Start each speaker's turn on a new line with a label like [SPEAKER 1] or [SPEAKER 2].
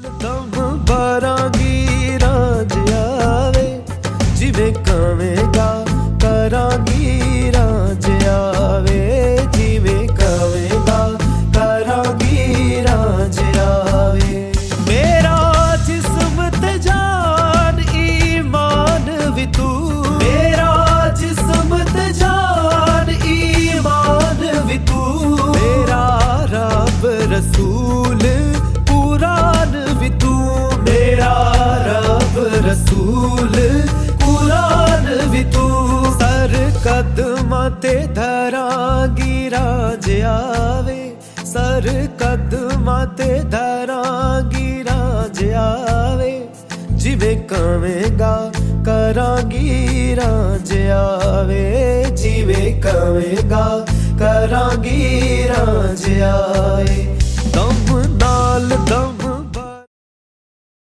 [SPEAKER 1] ਦਮ ਭਰਾਂਗੀ ਰਾਜ ਆਵੇ, ਜਿਵੇਂ ਕਵੇਂਗਾ ਕਰਾਂਗੀ ਰਾਜ ਆਵੇ, ਜਿਵੇਂ ਕਵੇਂਗਾ ਕਰਾਂਗੀ ਰਾਜ ਆਵੇ। ਮੇਰਾ ਜਿਸਮ ਤੇ ਜਾਨ ਈਮਾਨ ਵੀ ਤੂੰ, ਮੇਰਾ ਜਿਸਮ ਤੇ ਜਾਨ ਈਮਾਨ ਵੀ ਤੂੰ, ਮੇਰਾ ਰੱਬ ਰਸੂਲ ਕੁਰਾਨ ਵੀ ਤੂੰ, ਮੇਰਾ ਰੱਬ ਰਸੂਲ ਕੁਰਾਨ ਵੀ ਤੂੰ। ਸਰ ਕਦਮਾਂ ਤੇ ਧਰਾਂਗੀ ਰਾਜ ਆਵੇ, ਸਰ ਕਦਮਾਂ ਤੇ ਧਰਾਂਗੀ ਰਾਜ ਆਵੇ, ਜਿਵੇਂ ਕਵੇਂਗਾ ਕਰਾਂਗੀ ਰਾਜ ਆਵੇ, ਜਿਵੇਂ ਕਵੇਂਗਾ ਕਰਾਂਗੀ ਰਾਜ ਆਵੇ। ਦਮ ਨਾਲ ਦਮ